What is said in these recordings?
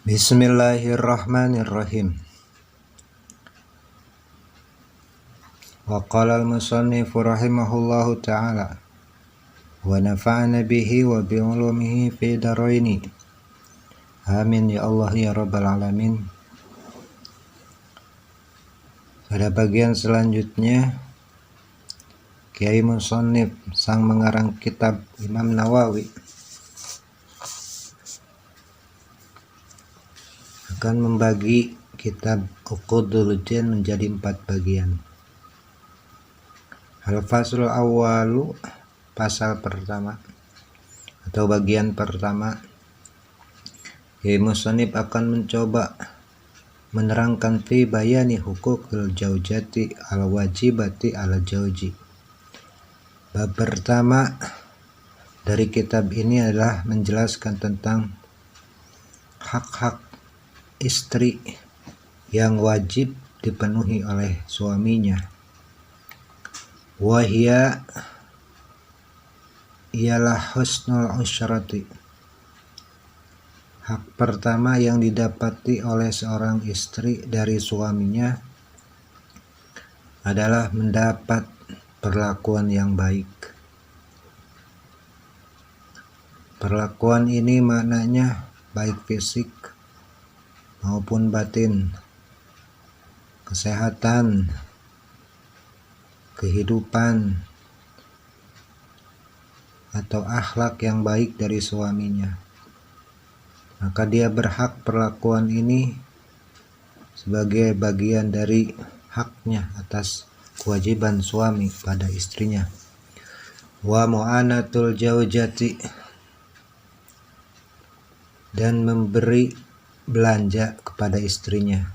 Bismillahirrahmanirrahim. Wa qala al-musannifu rahimahullahu ta'ala wa nafa'ana bihi wa bi ulumihi fi daraini. Amin ya Allah ya rabbal alamin. Pada bagian selanjutnya, Kiai Musannif sang mengarang kitab Imam Nawawi akan membagi kitab Uqudul Jan menjadi 4 bagian. Al-Faslul Awwalu, pasal pertama atau bagian pertama, Kiai Musannif akan mencoba menerangkan fi bayani hukukul zaujati al-wajibati ala zauji. Bab pertama dari kitab ini adalah menjelaskan tentang hak-hak istri yang wajib dipenuhi oleh suaminya. Wahia ialah husnul usyrati. Hak pertama yang didapati oleh seorang istri dari suaminya adalah mendapat perlakuan yang baik. Perlakuan ini maknanya baik fisik maupun batin, kesehatan, kehidupan, atau akhlak yang baik dari suaminya. Maka dia berhak perlakuan ini sebagai bagian dari haknya atas kewajiban suami pada istrinya. Wa mu'anatul zaujati, dan memberi belanja kepada istrinya.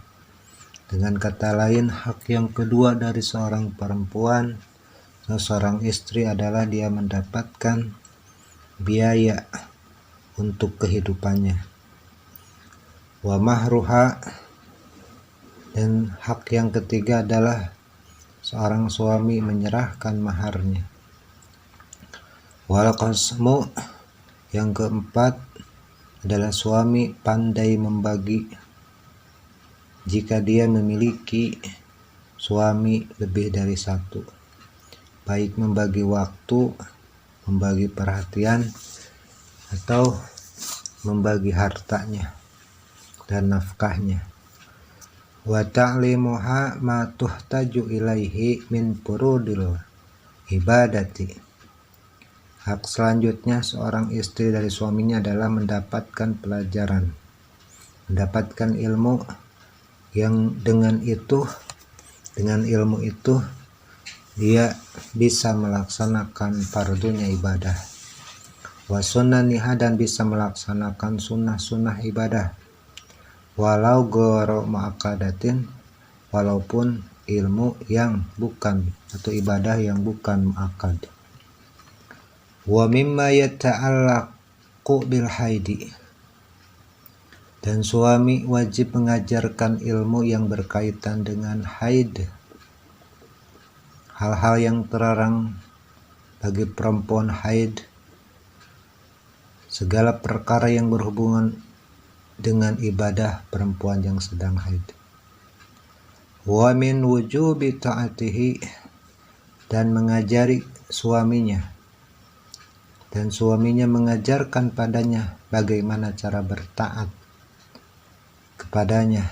Dengan kata lain, hak yang kedua dari seorang perempuan atau seorang istri adalah dia mendapatkan biaya untuk kehidupannya. Wa mahruha, dan hak yang ketiga adalah seorang suami menyerahkan maharnya. Wal qasmu, yang keempat adalah suami pandai membagi jika dia memiliki suami lebih dari satu, baik membagi waktu, membagi perhatian, atau membagi hartanya dan nafkahnya. Wa ta'limuha ma tuhtaju ilaihi min furudil ibadati. Hak selanjutnya seorang istri dari suaminya adalah mendapatkan pelajaran, mendapatkan ilmu yang dengan ilmu itu dia bisa melaksanakan fardunya ibadah. Wa sunnaniha, dan bisa melaksanakan sunnah-sunnah ibadah. Walau ghairu muakkadatin, walaupun ilmu yang bukan atau ibadah yang bukan muakkad. Wa mimma yata'allaqu bil haidi, dan suami wajib mengajarkan ilmu yang berkaitan dengan haid, hal-hal yang terlarang bagi perempuan haid, segala perkara yang berhubungan dengan ibadah perempuan yang sedang haid. Wa min wujubi ta'atihi, dan mengajari suaminya, dan suaminya mengajarkan padanya bagaimana cara bertaat kepadanya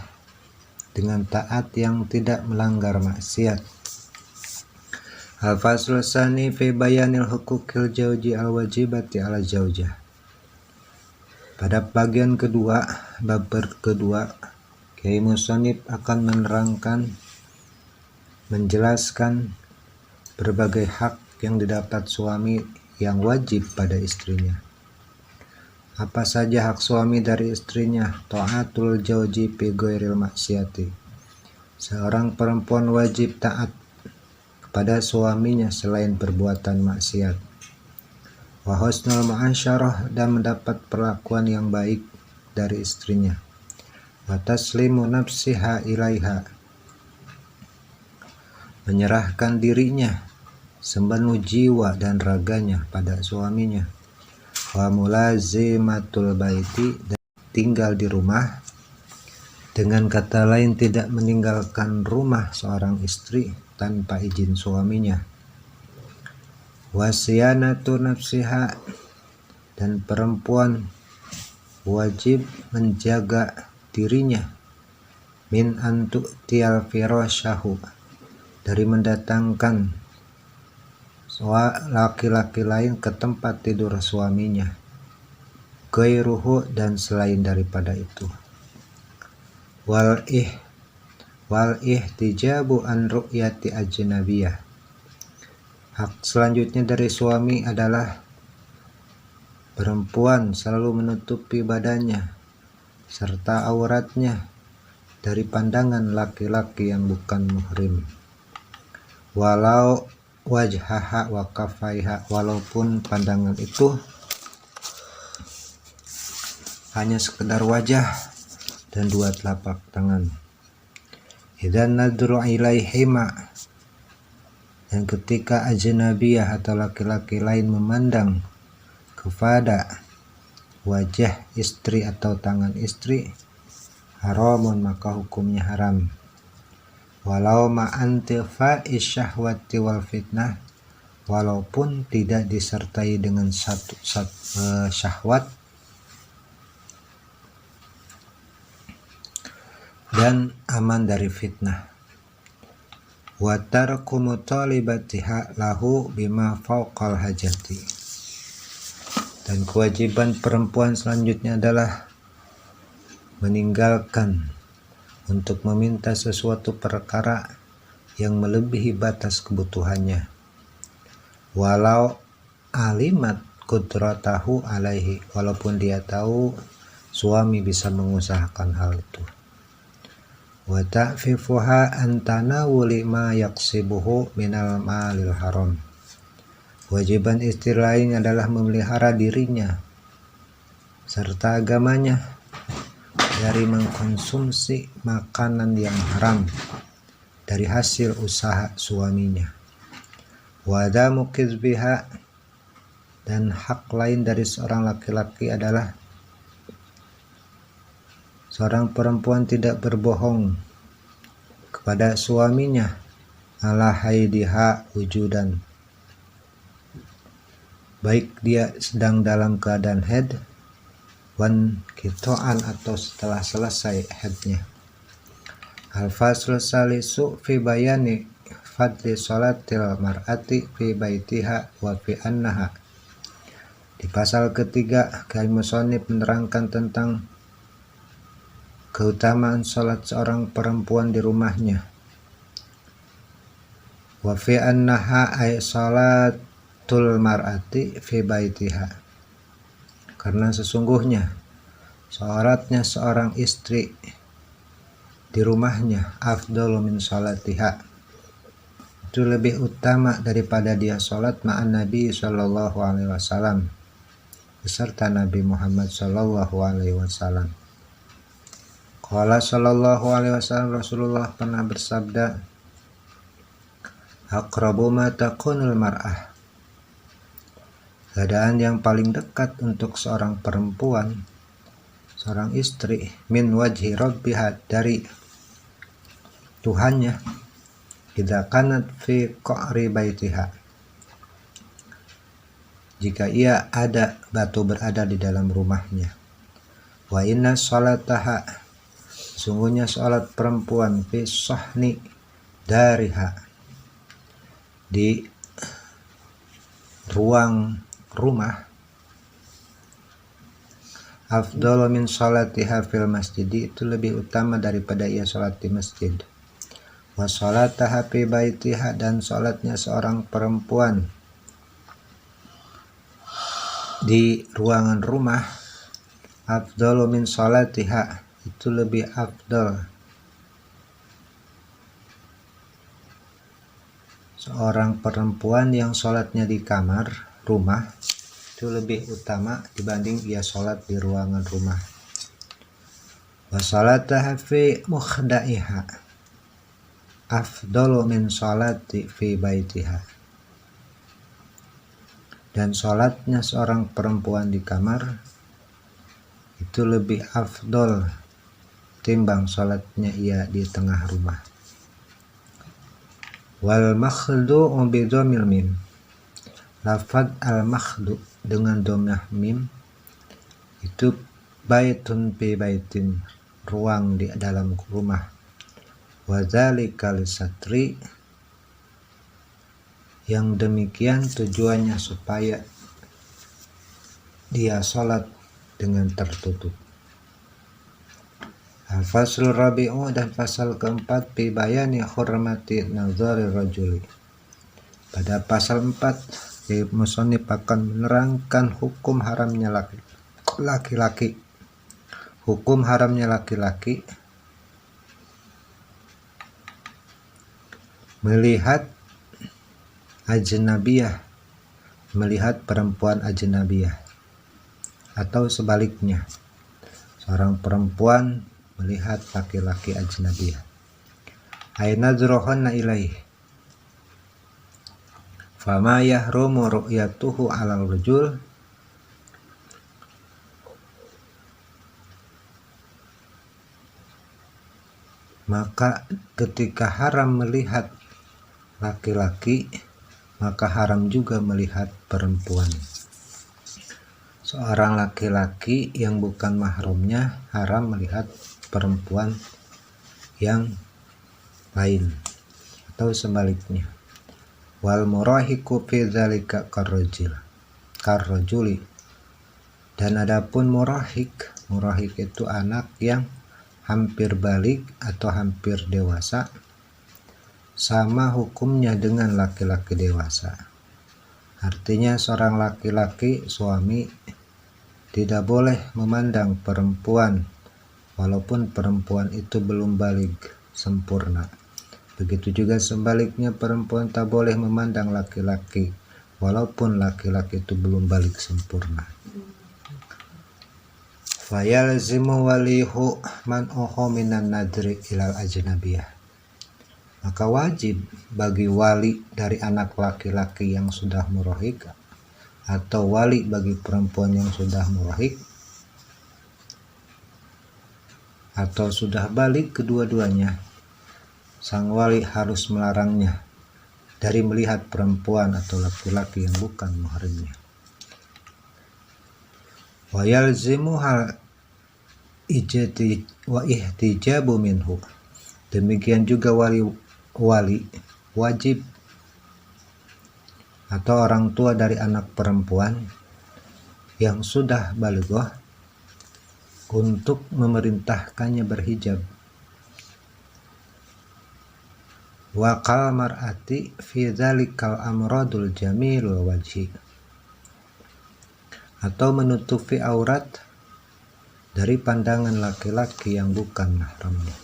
dengan taat yang tidak melanggar maksiat. Al-Faslul Tsani fi bayanil hukukil zauji al-wajibati ala zaujah. Pada bagian kedua, bab kedua, Kiai Musannif akan menerangkan, menjelaskan berbagai hak yang didapat suami yang wajib pada istrinya. Apa saja hak suami dari istrinya? Ta'atul zauji fi ghairil maksiati. Seorang perempuan wajib taat kepada suaminya selain perbuatan maksiat. Wa husnul mu'asyarah, dan mendapat perlakuan yang baik dari istrinya. Wa taslimu nafsiha ilaiha, menyerahkan dirinya sepenuh jiwa dan raganya pada suaminya. Wa mulazimatul baiti, dan tinggal di rumah, dengan kata lain tidak meninggalkan rumah seorang istri tanpa izin suaminya. Wasiyanatu nafsiha, dan perempuan wajib menjaga dirinya min antu'tiyal firasyahu, dari mendatangkan laki-laki lain ke tempat tidur suaminya, gairuhu, dan selain daripada itu. Wal ihtijabu an ru'yati ajnabiyah, hak selanjutnya dari suami adalah perempuan selalu menutupi badannya serta auratnya dari pandangan laki-laki yang bukan muhrim, walau wajhaha wa kafaiha, walaupun pandangan itu hanya sekedar wajah dan dua telapak tangan. Idzan nadru ilaihima, dan ketika ajnabiyah atau laki-laki lain memandang kepada wajah istri atau tangan istri, haramun, maka hukumnya haram. Walau ma'antifa'i syahwati wal fitnah, walaupun tidak disertai dengan syahwat dan aman dari fitnah. Wa tarku mutalibatiha lahu bima fawqal hajati, dan kewajiban perempuan selanjutnya adalah meninggalkan untuk meminta sesuatu perkara yang melebihi batas kebutuhannya, walau alimat qudratahu alaihi, walaupun dia tahu suami bisa mengusahakan hal itu. Wa ta'fifuha an tanawuli ma yaqsibuhu minal malil haram, kewajiban istri lain adalah memelihara dirinya serta agamanya dari mengkonsumsi makanan yang haram dari hasil usaha suaminya. Wadamu kizbiha, dan hak lain dari seorang laki-laki adalah seorang perempuan tidak berbohong kepada suaminya ala haidiha wujudan, baik dia sedang dalam keadaan haid, wan kitoan, atau setelah selesai haidnya. Al-fasl salisu fi bayani fadli sholatil mar'ati fi baitiha wa fi annaha, di pasal ketiga Al-Musannif menerangkan tentang keutamaan sholat seorang perempuan di rumahnya. Wa fi annaha ay sholatul mar'ati fi baitiha, karena sesungguhnya sholatnya seorang istri di rumahnya afdalu min sholatiha, itu lebih utama daripada dia sholat ma'an Nabi sallallahu alaihi wasallam, beserta Nabi Muhammad sallallahu alaihi wasallam. Qala sallallahu alaihi wasallam, Rasulullah pernah bersabda, aqrabu ma takunul mar'ah, keadaan yang paling dekat untuk seorang perempuan, seorang istri, min wajhi rabbiha, dari Tuhannya, idza kanat fi qa'ri baitiha, jika ia ada berada di dalam rumahnya. Wa inna sholataha, sungguhnya sholat perempuan, fi sahni dariha, di ruang rumah, afdalu min sholatiha fil masjid, itu lebih utama daripada ia sholat di masjid. Wa sholataha fi baitiha, dan sholatnya seorang perempuan di ruangan rumah, afdalu min sholatiha, itu lebih afdal seorang perempuan yang sholatnya di kamar rumah, itu lebih utama dibanding ia sholat di ruangan rumah. Wa sholataha fi mukhda'iha afdalu min sholati fi baitiha, dan sholatnya seorang perempuan di kamar itu itu lebih afdol timbang sholatnya ia di tengah rumah. Wal makhdu'u bi dhammil mim. Lafaz al makhdu' dengan dhammah mim itu baitun fi baitin, ruang di dalam rumah. Wa dzalika lisatri, yang demikian tujuannya supaya dia sholat dengan tertutup. Al-Faslul Rabi'u, dan pasal keempat, fi bayani hurmati nazari rajuli. Pada pasal 4, musannif akan menerangkan hukum haramnya laki-laki. Hukum haramnya laki-laki melihat ajnabiyah, melihat perempuan ajnabiyah, atau sebaliknya, seorang perempuan melihat laki-laki ajnabiyah. Aina dzrohanna ilaih, fama yahrumu ru'yatuhu 'alal rajul, maka ketika haram melihat laki-laki, maka haram juga melihat perempuan. Seorang laki-laki yang bukan mahramnya haram melihat perempuan yang lain, atau sebaliknya. Wal murahiqu fi dzalika karrajuli, dan adapun murahik itu anak yang hampir balik atau hampir dewasa, sama hukumnya dengan laki-laki dewasa. Artinya seorang laki-laki, suami, tidak boleh memandang perempuan walaupun perempuan itu belum balik sempurna. Begitu juga sebaliknya, perempuan tak boleh memandang laki-laki walaupun laki-laki itu belum balik sempurna. Fayalzimu walihu man'uhu minan nadri ilal ajnabiyah, maka wajib bagi wali dari anak laki-laki yang sudah murahik, atau wali bagi perempuan yang sudah murahik atau sudah balik kedua-duanya, sang wali harus melarangnya dari melihat perempuan atau laki-laki yang bukan mahramnya. Wa yalzimu hal ijti wa ihtijabu minhu, demikian juga wali wajib atau orang tua dari anak perempuan yang sudah baligh untuk memerintahkannya berhijab. Wa qal mar'ati fi dzalikal amradul jamilul wajhi, atau menutupi aurat dari pandangan laki-laki yang bukan mahramnya.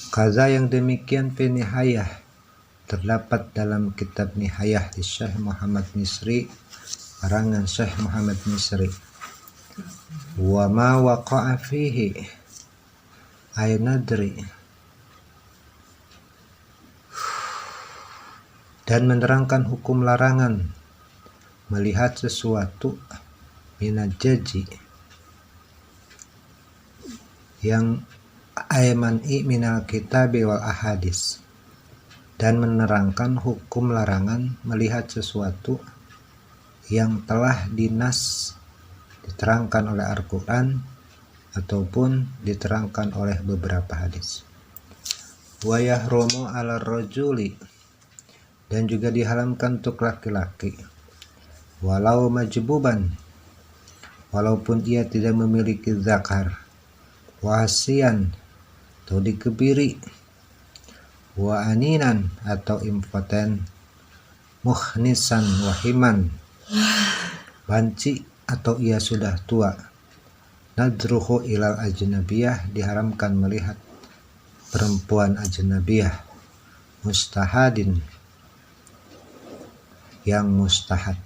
Kaza, yang demikian, fi nihayah, terdapat dalam kitab Nihayah di Syekh Muhammad Misri, karangan Syekh Muhammad Misri. Wa ma waqa'a fihi ay nadri, dan menerangkan hukum larangan melihat sesuatu minajaji, yang ayman'i minal kitabi wal ahadis, dan menerangkan hukum larangan melihat sesuatu yang telah dinas, diterangkan oleh Al-Quran ataupun diterangkan oleh beberapa hadis. Wa yahrumu 'ala rajuli, dan juga diharamkan untuk laki-laki, walau majbuban, walaupun ia tidak memiliki zakar, wasian atau dikebiri, wa aninan atau impoten, mukhnisan wahiman, banci atau ia sudah tua, nadruhu ilal ajnabiyah, diharamkan melihat perempuan ajnabiyah, mustahadin, yang mustahad.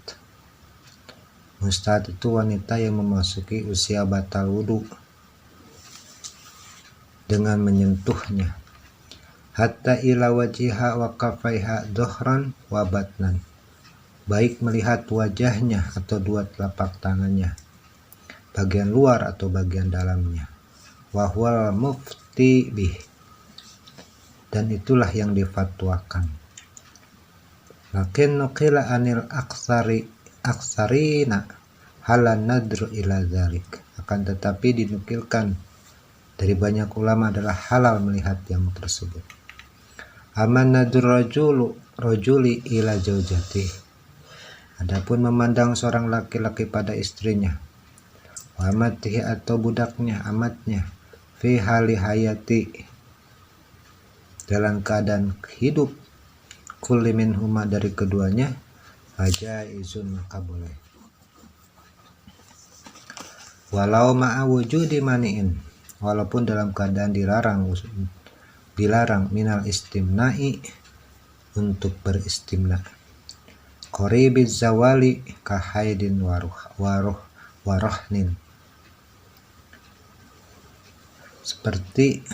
Mustahad itu wanita yang memasuki usia batal wudu dengan menyentuhnya. Hatta ila wajiha wa kafaiha dhuhran wa batnan, baik melihat wajahnya atau dua telapak tangannya, bagian luar atau bagian dalamnya. Wa huwal mufti bih, dan itulah yang difatwakan. Lakin nuqila anil aksarina halan nadru ila dzalik, akan tetapi dinukilkan dari banyak ulama adalah halal melihat yang tersebut. Aman nadur rajuli ila zaujati, adapun memandang seorang laki-laki pada istrinya, wa amatihi atau budaknya, amatnya, fi hali hayati, dalam keadaan hidup, kulli minhuma dari keduanya, fajaizun maka boleh. Walau ma'a wujudi mani'in, walaupun dalam keadaan dilarang minal istimna'i, untuk beristimna. Qoribiz zawali kahaidin warohnin, seperti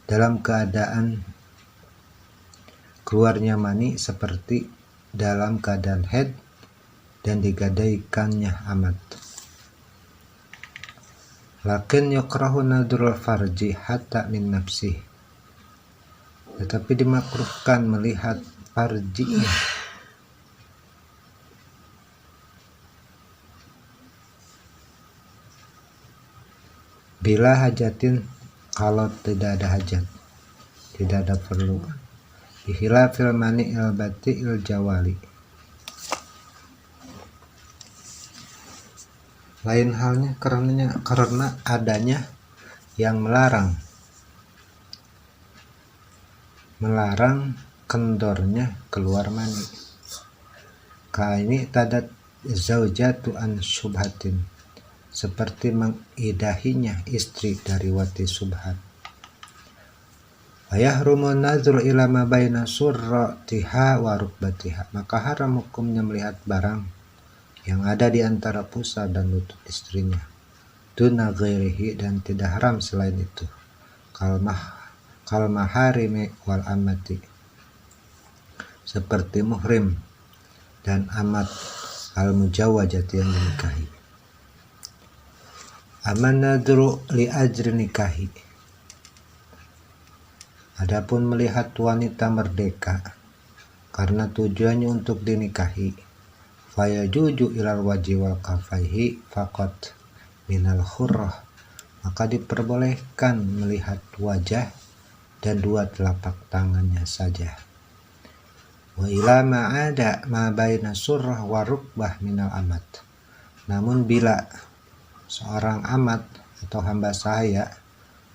dalam keadaan keluarnya mani, seperti dalam keadaan haid dan digadaikannya amat. Lakin yukrahu nadrul farji hatta min nafsih, tetapi dimakruhkan melihat farjinya bila hajatin, kalau tidak ada hajat, tidak ada perlu. Bihilafil mani'il bati'il jawali, lain halnya karena adanya yang melarang kendornya keluar mani. Kaini tadat zaujatu an syubhatin, seperti mengidahinya istri dari wati subhat. Ayahrumu nazru ila ma baina surratiha wa rukbatiha, maka haram hukumnya melihat barang yang ada di antara pusar dan lutut istrinya. Duna ghairihi, dan tidak haram selain itu. Kal maharimi wal amati, seperti muhrim dan amat al mujawwajati yang dinikahi. Aman nadru li ajri nikahi, adapun melihat wanita merdeka karena tujuannya untuk dinikahi, fayajuju ilal waji wal kafaihi faqat minal khurrah, maka diperbolehkan melihat wajah dan dua telapak tangannya saja. Wa ila ma'ada ma baina surrah wa rukbah minal amat, namun bila seorang amat atau hamba sahaya,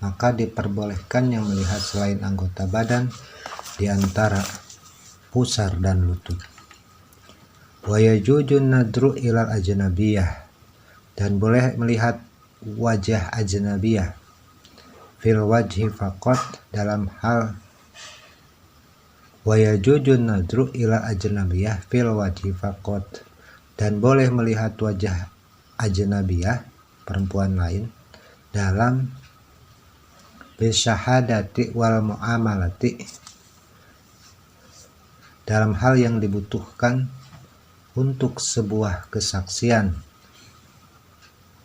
maka diperbolehkan yang melihat selain anggota badan di antara pusar dan lutut. Wa yajujun nadru ilal ajnabiyah, dan boleh melihat wajah ajnabiyah, fil wajhi faqat, dalam hal wa yajujun nadru ilal ajnabiyah fil wajhi faqat, dan boleh melihat wajah ajnabiyah, perempuan lain, dalam bisyahadati wal muamalati, dalam hal yang dibutuhkan untuk sebuah kesaksian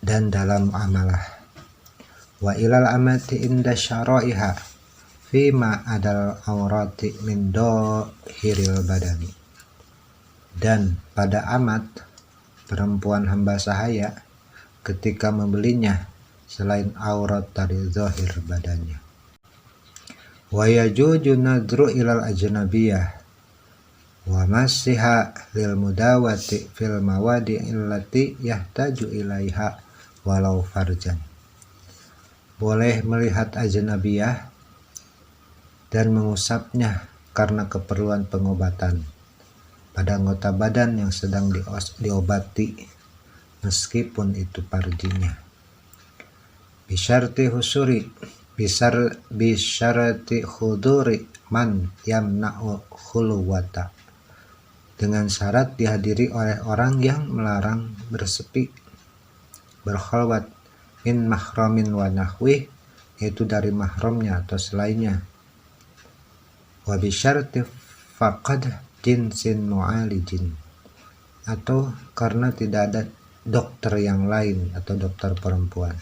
dan dalam amalah. Wa ilal amati inda syara'iha fima adal aurati min dohiril badani, dan pada amat perempuan hamba sahaya ketika membelinya selain aurat dari zahir badannya. Wa yajuju nadru ilal ajnabiyah wa masiha lil mudawati fil mawadi illati yahtaju ilaiha walau farjan, boleh melihat ajnabiyah dan mengusapnya karena keperluan pengobatan pada anggota badan yang sedang diobati, meskipun itu farjinya. Bisyarti khuduri man yamna'u khuluwata, dengan syarat dihadiri oleh orang yang melarang berkhalwat, min mahramin wa nahwih, yaitu dari mahramnya atau selainnya. Wa bisyarti faqad jinsin mu'alijin, atau karena tidak ada dokter yang lain atau dokter perempuan.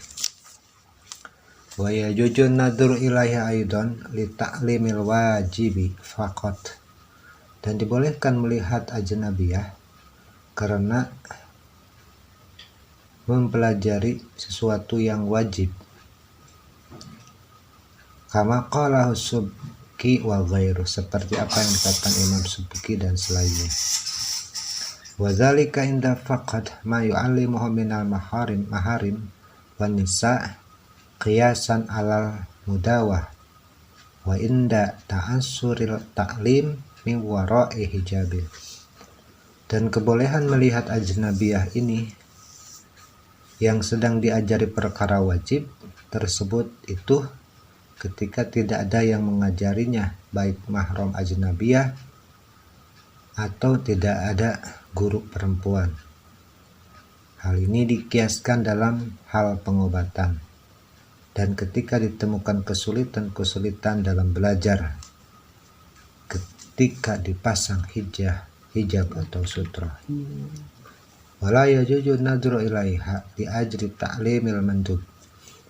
Wa yajuzu nadhur ilaiha aidan li ta'limil wajibi faqat, dan dibolehkan melihat ajnabiyah karena mempelajari sesuatu yang wajib, kama qala Subki wa ghairu, seperti apa yang dikatakan Imam Subki dan selainnya. Wa dzalika inda faqad ma yu'allimuhu minal maharim wan nisa qiyasan alal mudawah wa inda ta'assuril ta'lim min wara'i hijabil. Dan kebolehan melihat ajnabiyah ini yang sedang diajari perkara wajib tersebut itu ketika tidak ada yang mengajarinya, baik mahram ajnabiyah atau tidak ada guru perempuan. Hal ini dikiaskan dalam hal pengobatan dan ketika ditemukan kesulitan dalam belajar, ketika dipasang hijab atau sutra. Wala yajuzu nadhru ilaiha li ajri ta'limil mandub,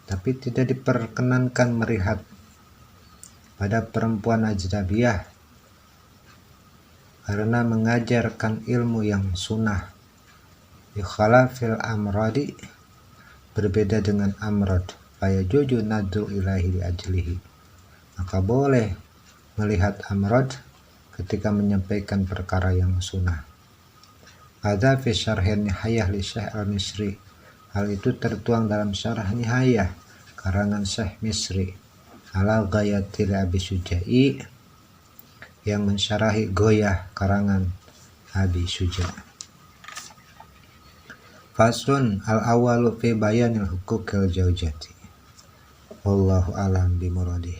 tapi tidak diperkenankan melihat pada perempuan ajnabiyah karena mengajarkan ilmu yang sunnah. Ikhalafil amradi, berbeda dengan amrad. Fayajuzu nadhru ilaihi li ajlihi, maka boleh melihat amrad ketika menyampaikan perkara yang sunnah. Hadza fi syarhin Nihayah li Syekh Al-Misri, hal itu tertuang dalam syarah Nihayah karangan Syekh Misri ala Ghayatil Abi Syuja'i, yang mensyarahi Goyah karangan Abi Syuja'. Faslun al-awwalu fi bayanil huquqil zaujati. Wallahu a'lam bi muradih.